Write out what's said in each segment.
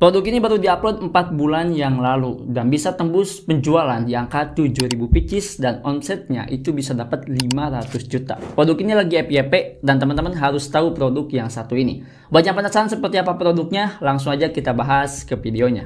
Produk ini baru diupload 4 bulan yang lalu dan bisa tembus penjualan di angka 7.000 pieces dan omsetnya itu bisa dapat 500 juta. Produk ini lagi FYP dan teman-teman harus tahu produk yang satu ini. Buat yang penasaran seperti apa produknya, langsung aja kita bahas ke videonya.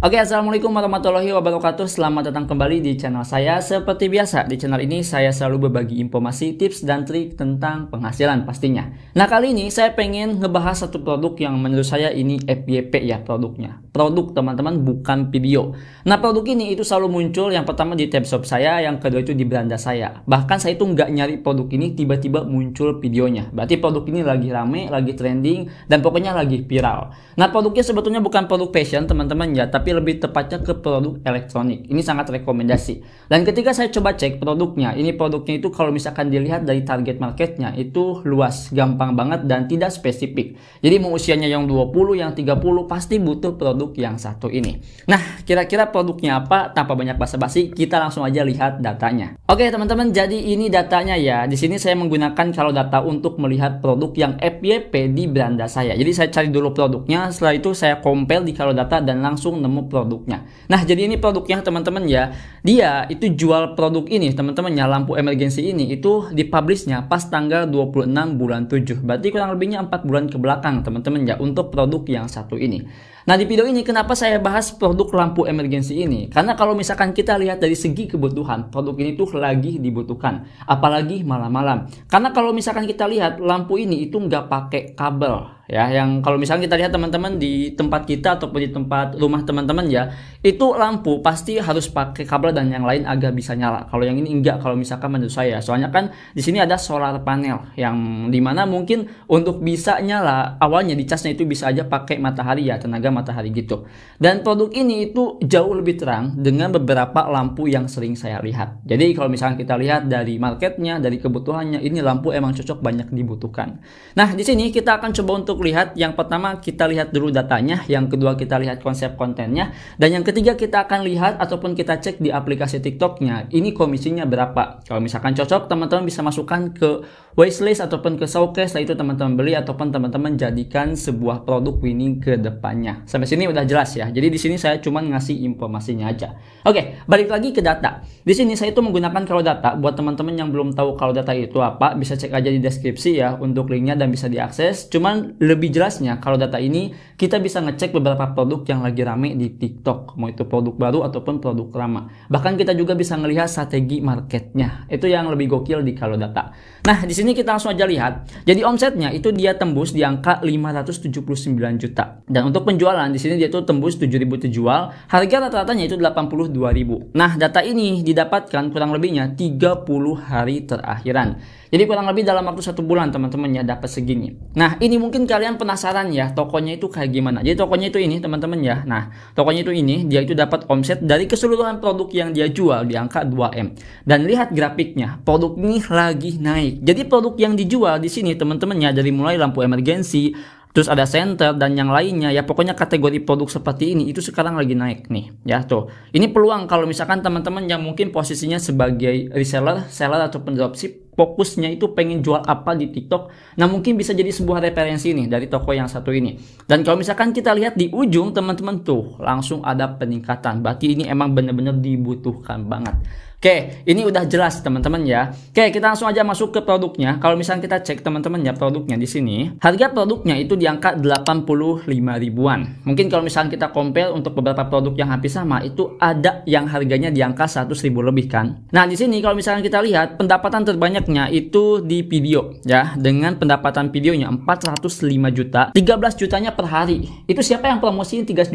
Oke, assalamualaikum warahmatullahi wabarakatuh. Selamat datang kembali di channel saya. Seperti biasa, di channel ini saya selalu berbagi informasi, tips, dan trik tentang penghasilan pastinya. Nah, kali ini saya pengen ngebahas satu produk yang menurut saya ini FYP ya produknya. Produk teman-teman, bukan video. Nah, produk ini itu selalu muncul yang pertama di tab shop saya, yang kedua itu di beranda saya. Bahkan saya itu nggak nyari produk ini, tiba-tiba muncul videonya. Berarti produk ini lagi rame, lagi trending, dan pokoknya lagi viral. Nah, produknya sebetulnya bukan produk fashion teman-teman ya, tapi lebih tepatnya ke produk elektronik. Ini sangat rekomendasi. Dan ketika saya coba cek produknya, ini produknya itu kalau misalkan dilihat dari target marketnya itu luas, gampang banget dan tidak spesifik. Jadi mau usianya yang 20, yang 30 pasti butuh produk yang satu ini. Nah, kira-kira produknya apa? Tanpa banyak basa-basi, kita langsung aja lihat datanya. Oke teman-teman, jadi ini datanya ya. Di sini saya menggunakan kalau data untuk melihat produk yang FYP di beranda saya. Jadi saya cari dulu produknya, setelah itu saya compare di kalau data dan langsung nemu produknya. Nah, jadi ini produknya teman-teman ya. Dia itu jual produk ini teman-teman ya, lampu emergency ini itu dipublishnya pas tanggal 26 bulan 7. Berarti kurang lebihnya 4 bulan ke belakang teman-teman ya untuk produk yang satu ini. Nah, di video ini kenapa saya bahas produk lampu emergency ini? Karena kalau misalkan kita lihat dari segi kebutuhan, produk ini tuh lagi dibutuhkan. Apalagi malam-malam. Karena kalau misalkan kita lihat lampu ini itu nggak pakai kabel. Ya, yang kalau misalnya kita lihat teman-teman di tempat kita ataupun di tempat rumah teman-teman ya, itu lampu pasti harus pakai kabel dan yang lain agak bisa nyala. Kalau yang ini enggak, kalau misalkan menurut saya. Soalnya kan di sini ada solar panel yang dimana mungkin untuk bisa nyala awalnya di casnya itu bisa aja pakai matahari ya, tenaga matahari gitu. Dan produk ini itu jauh lebih terang dengan beberapa lampu yang sering saya lihat. Jadi kalau misalnya kita lihat dari marketnya, dari kebutuhannya, ini lampu emang cocok, banyak dibutuhkan. Nah, di sini kita akan coba untuk lihat. Yang pertama kita lihat dulu datanya, yang kedua kita lihat konsep kontennya, dan yang ketiga kita akan lihat ataupun kita cek di aplikasi TikToknya ini komisinya berapa. Kalau misalkan cocok, teman-teman bisa masukkan ke wishlist ataupun ke showcase, setelah itu teman-teman beli ataupun teman-teman jadikan sebuah produk winning ke depannya. Sampai sini udah jelas ya. Jadi di sini saya cuma ngasih informasinya aja. Oke, balik lagi ke data. Di sini saya itu menggunakan kalau data. Buat teman-teman yang belum tahu kalau data itu apa, bisa cek aja di deskripsi ya untuk linknya dan bisa diakses. Cuman lebih jelasnya kalau data ini kita bisa ngecek beberapa produk yang lagi rame di TikTok, mau itu produk baru ataupun produk lama. Bahkan kita juga bisa ngelihat strategi marketnya. Itu yang lebih gokil di kalau data. Nah, di sini kita langsung aja lihat. Jadi omsetnya itu dia tembus di angka 579 juta. Dan untuk penjualan di sini dia tuh tembus 7.000 terjual. Harga rata-ratanya itu 82.000. Nah, data ini didapatkan kurang lebihnya 30 hari terakhiran. Jadi kurang lebih dalam waktu 1 bulan teman-teman ya dapat segini. Nah, ini mungkin kalian penasaran ya tokonya itu kayak gimana. Jadi tokonya itu ini teman-teman ya. Nah, tokonya itu ini, dia itu dapat omset dari keseluruhan produk yang dia jual di angka 2M. Dan lihat grafiknya, produk ini lagi naik. Jadi produk yang dijual di sini teman-teman ya, dari mulai lampu emergency, terus ada center dan yang lainnya ya, pokoknya kategori produk seperti ini itu sekarang lagi naik nih ya tuh. Ini peluang kalau misalkan teman-teman yang mungkin posisinya sebagai reseller, seller ataupun dropship, fokusnya itu pengen jual apa di TikTok. Nah, mungkin bisa jadi sebuah referensi nih dari toko yang satu ini. Dan kalau misalkan kita lihat di ujung teman-teman tuh langsung ada peningkatan. Berarti ini emang bener-bener dibutuhkan banget. Oke, ini udah jelas teman-teman ya. Oke, kita langsung aja masuk ke produknya. Kalau misalnya kita cek teman-teman ya produknya di sini, harga produknya itu di angka 85 ribuan. Mungkin kalau misalnya kita compare untuk beberapa produk yang hampir sama, itu ada yang harganya di angka 100 ribu lebih kan. Nah, di sini kalau misalnya kita lihat pendapatan terbanyaknya itu di video ya, dengan pendapatan videonya 405 juta, 13 jutanya per hari. Itu siapa yang promosiin 13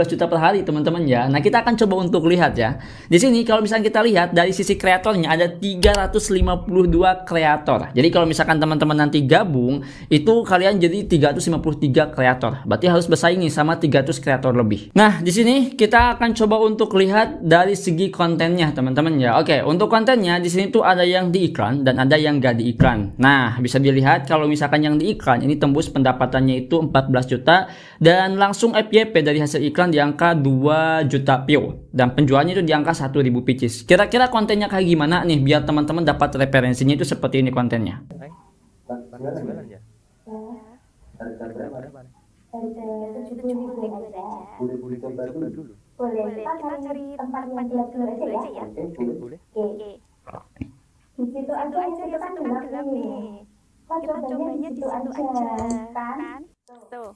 juta per hari teman-teman ya. Nah, kita akan coba untuk lihat ya. Di sini kalau misalnya kita lihat dari sisi kreatornya ada 352 kreator. Jadi kalau misalkan teman-teman nanti gabung, itu kalian jadi 353 kreator. Berarti harus bersaing nih sama 300 kreator lebih. Nah, di sini kita akan coba untuk lihat dari segi kontennya teman-teman ya. Oke, untuk kontennya di sini tuh ada yang di iklan dan ada yang gak di iklan. Nah, bisa dilihat kalau misalkan yang di iklan ini tembus pendapatannya itu 14 juta dan langsung FYP dari hasil iklan di angka 2 juta view dan penjualnya itu di angka 1.000 pieces. Kira-kira kontennya kayak gimana nih biar teman-teman dapat referensinya itu seperti ini kontennya. dari ke 70.000 aja. Boleh coba dulu. Boleh, kita cari tempat yang gelap dulu aja ya. Boleh. Oke. Di situ aja itu kan gelap nih. Kita cobanya di situ aja, kan? Tuh.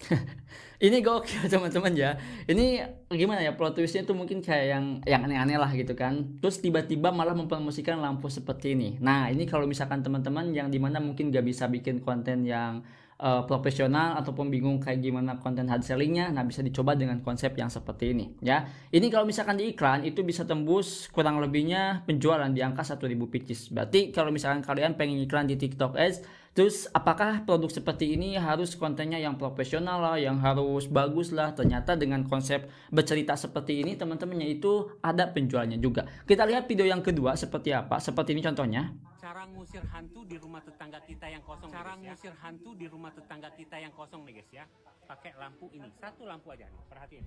Ini gokil teman-teman ya. Ini gimana ya, plot twistnya tuh mungkin kayak yang aneh-aneh lah gitu kan. Terus tiba-tiba malah mempromosikan lampu seperti ini. Nah ini kalau misalkan teman-teman yang dimana mungkin gak bisa bikin konten yang profesional ataupun bingung kayak gimana konten hard sellingnya, nah bisa dicoba dengan konsep yang seperti ini ya. Ini kalau misalkan di iklan itu bisa tembus kurang lebihnya penjualan di angka 1.000 pieces. Berarti kalau misalkan kalian pengen iklan di TikTok Ads, terus apakah produk seperti ini harus kontennya yang profesional lah, yang harus bagus lah? Ternyata dengan konsep bercerita seperti ini teman-temannya itu ada penjualnya juga. Kita lihat video yang kedua seperti apa. Seperti ini contohnya. Cara ngusir hantu di rumah tetangga kita yang kosong. Cara ngusir hantu di rumah tetangga kita yang kosong nih guys ya. Pakai lampu ini. Satu lampu aja nih. Perhatiin.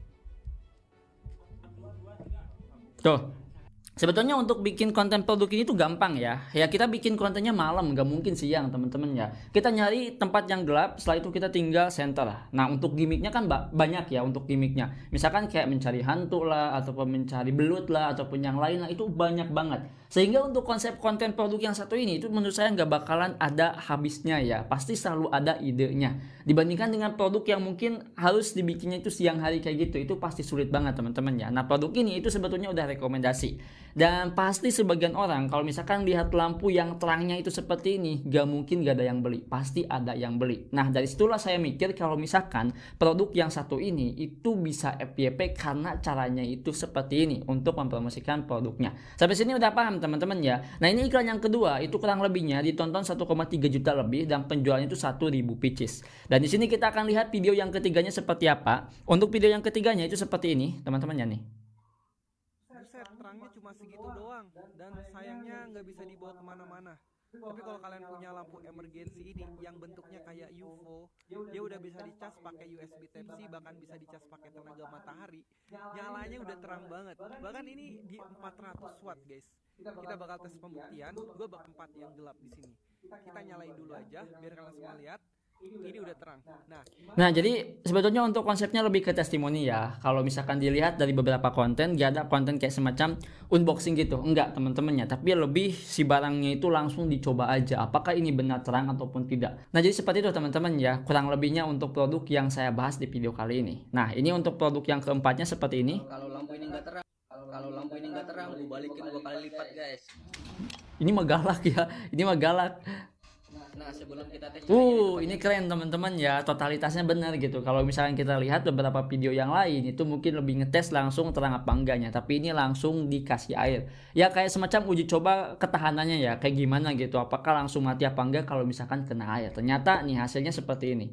Tuh. Sebetulnya untuk bikin konten produk ini tuh gampang ya. Ya kita bikin kontennya malam, nggak mungkin siang teman-teman ya. Kita nyari tempat yang gelap, setelah itu kita tinggal center. Nah untuk gimmicknya kan banyak ya untuk gimmicknya. Misalkan kayak mencari hantu lah, ataupun mencari belut lah, ataupun yang lain lah, itu banyak banget. Sehingga untuk konsep konten produk yang satu ini itu menurut saya nggak bakalan ada habisnya ya. Pasti selalu ada idenya. Dibandingkan dengan produk yang mungkin harus dibikinnya itu siang hari kayak gitu, itu pasti sulit banget teman-teman ya. Nah produk ini itu sebetulnya udah rekomendasi. Dan pasti sebagian orang kalau misalkan lihat lampu yang terangnya itu seperti ini, gak mungkin gak ada yang beli, pasti ada yang beli. Nah dari situlah saya mikir kalau misalkan produk yang satu ini itu bisa FYP karena caranya itu seperti ini untuk mempromosikan produknya. Sampai sini udah paham teman-teman ya. Nah ini iklan yang kedua itu kurang lebihnya ditonton 1,3 juta lebih dan penjualannya itu 1.000 pieces. Dan di sini kita akan lihat video yang ketiganya seperti apa. Untuk video yang ketiganya itu seperti ini teman-teman ya nih. Terangnya cuma segitu doang dan sayangnya nggak bisa dibawa kemana-mana. Tapi kalau kalian punya lampu emergency ini yang bentuknya kayak UFO, dia udah bisa dicas pakai USB Type-C, bahkan bisa dicas pakai tenaga matahari. Nyalanya udah terang banget. Bahkan ini di 400 watt guys. Kita bakal tes pembuktian. Gue bakal tempat yang gelap di sini. Kita nyalain dulu aja biar kalian semua lihat. Ini udah terang. Nah, jadi sebetulnya untuk konsepnya lebih ke testimoni ya. Kalau misalkan dilihat dari beberapa konten, gak ada konten kayak semacam unboxing gitu. Enggak teman-temannya. Tapi lebih si barangnya itu langsung dicoba aja. Apakah ini benar terang ataupun tidak. Nah jadi seperti itu teman-teman ya. Kurang lebihnya untuk produk yang saya bahas di video kali ini. Nah ini untuk produk yang keempatnya seperti ini. Kalau lampu ini nggak terang, gue balikin 2 kali lipat guys. Ini mah galak ya. Ini mah galak. Nah sebelum kita tes ini keren teman-teman ya, totalitasnya benar gitu. Kalau misalkan kita lihat beberapa video yang lain itu mungkin lebih ngetes langsung terang apa enggaknya, tapi ini langsung dikasih air. Ya kayak semacam uji coba ketahanannya ya, kayak gimana gitu. Apakah langsung mati apa enggak kalau misalkan kena air. Ternyata nih hasilnya seperti ini.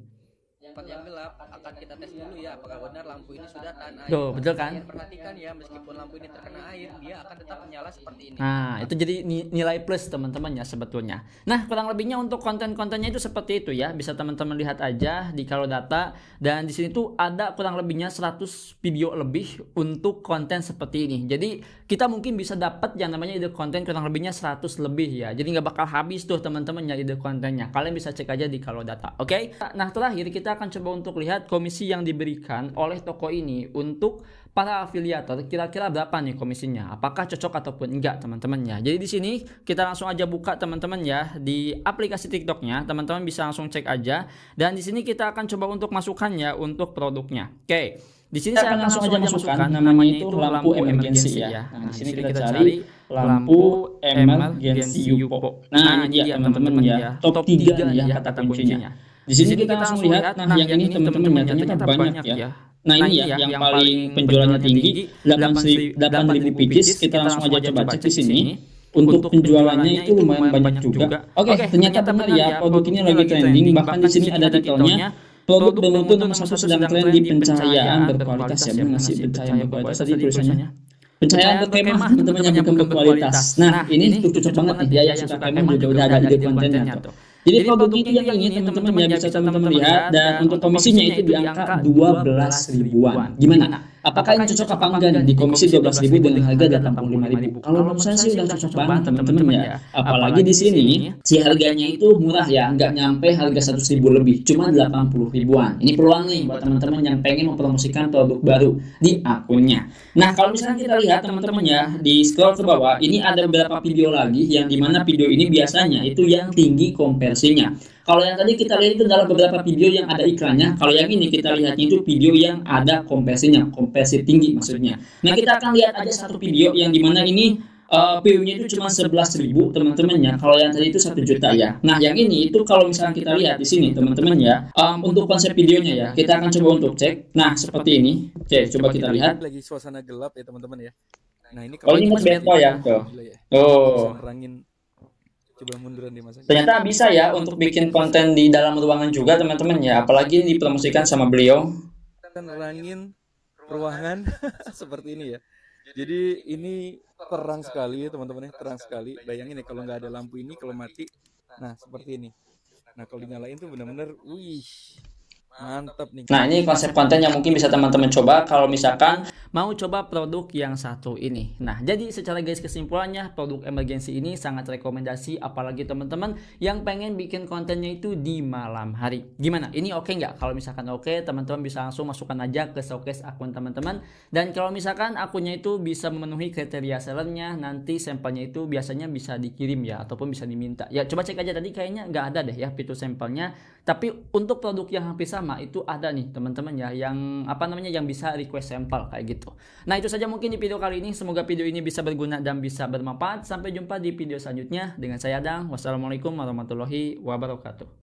tempat yang gelap akan kita tes dulu ya apakah benar lampu ini sudah tahan air. Tuh, betul kan? Perhatikan ya, meskipun lampu ini terkena air, dia akan tetap menyala seperti ini. Nah, itu jadi nilai plus teman-teman ya sebetulnya. Nah, kurang lebihnya untuk konten-kontennya itu seperti itu ya. Bisa teman-teman lihat aja di Kalau Data, dan di sini tuh ada kurang lebihnya 100 video lebih untuk konten seperti ini. Jadi, kita mungkin bisa dapat yang namanya ide konten kurang lebihnya 100 lebih ya. Jadi nggak bakal habis tuh teman-teman ya ide kontennya. Kalian bisa cek aja di Kalau Data. Oke? Nah, terakhir kita akan coba untuk lihat komisi yang diberikan oleh toko ini untuk para afiliator, kira-kira berapa nih komisinya? Apakah cocok ataupun enggak teman-teman ya? Jadi di sini kita langsung aja buka teman-teman ya di aplikasi TikToknya, teman-teman bisa langsung cek aja. Dan di sini kita akan coba untuk masukkannya untuk produknya. Oke. Di sini saya akan langsung aja masukkan namanya itu lampu emergency ya. Nah, di sini kita cari lampu emergency UFO. Nah, ini dia teman-teman ya. Top 3 ya kata kuncinya. Di sini kita langsung lihat, nah yang ini teman-teman ya ternyata banyak ya. Nah ini ya yang paling penjualannya tinggi 8.000 pieces. Kita langsung aja coba cek di sini. Untuk penjualannya itu lumayan banyak juga. Oke, ternyata benar ya produk ini lagi trending. Bahkan di sini ada titelnya produk bermutu nomor 1 sedang tren di pencahayaan berkualitas ya. Benar sih pencahayaan berkualitas tadi tulisannya. Pencahayaan berkemah teman-teman yang bukan berkualitas. Nah ini cocok banget nih dia yang suka kemah juga udah ada ide kontennya tuh. Jadi produk itu yang ini teman-teman ya bisa teman-teman lihat, dan untuk komisinya itu di angka 12 ribuan. Gimana? Apakah ini cocok apa enggak nih di komisi 12.000 dengan harga 85.000? Kalau menurut saya sih udah cocok banget teman-teman ya. Apalagi di sini si harganya itu murah ya, nggak nyampe harga 100.000 lebih, cuma 80 ribuan. Ini peluang nih buat teman-teman yang pengen mempromosikan produk baru di akunnya. Nah, kalau misalnya kita lihat teman-teman ya, di scroll ke bawah, ini ada beberapa video lagi yang dimana video ini biasanya itu yang tinggi konversinya. Kalau yang tadi kita lihat itu adalah beberapa video yang ada iklannya. Kalau yang ini kita lihatnya itu video yang ada konversinya, konversi tinggi maksudnya. Nah, kita akan lihat aja satu video yang dimana ini view-nya itu cuma 11.000 teman-temannya. Kalau yang tadi itu 1 juta ya. Nah, yang ini itu kalau misalnya kita lihat di sini teman-teman ya, untuk konsep videonya ya, kita akan coba untuk cek. Nah, seperti ini. Oke, coba kita lihat. Lagi suasana gelap ya teman-teman ya. Nah, ini Oh, ini Mas Beto ya. Tuh. Oh. Nerangin, coba munduran di masa. Ternyata bisa ya untuk bikin konten di dalam ruangan juga teman-teman ya. Apalagi dipromosikan sama beliau. Kita nerangin ruangan seperti ini ya. Jadi ini terang sekali teman-teman ya, terang sekali. Bayangin ya kalau nggak ada lampu ini, kalau mati, nah seperti ini. Nah kalau dinyalain tuh benar-benar, wih, mantap nih. Nah, ini konsep konten yang mungkin bisa teman-teman coba kalau misalkan mau coba produk yang satu ini. Nah, jadi secara guys kesimpulannya produk emergency ini sangat rekomendasi, apalagi teman-teman yang pengen bikin kontennya itu di malam hari. Gimana? Ini oke nggak? Kalau misalkan oke, teman-teman bisa langsung masukkan aja ke showcase akun teman-teman. Dan kalau misalkan akunnya itu bisa memenuhi kriteria sellernya, nanti sampelnya itu biasanya bisa dikirim ya, ataupun bisa diminta. Ya, coba cek aja tadi kayaknya nggak ada deh ya fitur sampelnya. Tapi untuk produk yang hampir sama itu ada nih teman-teman ya, yang yang bisa request sampel kayak gitu. Nah, itu saja mungkin di video kali ini. Semoga video ini bisa berguna dan bisa bermanfaat. Sampai jumpa di video selanjutnya dengan saya Adang. Wassalamualaikum warahmatullahi wabarakatuh.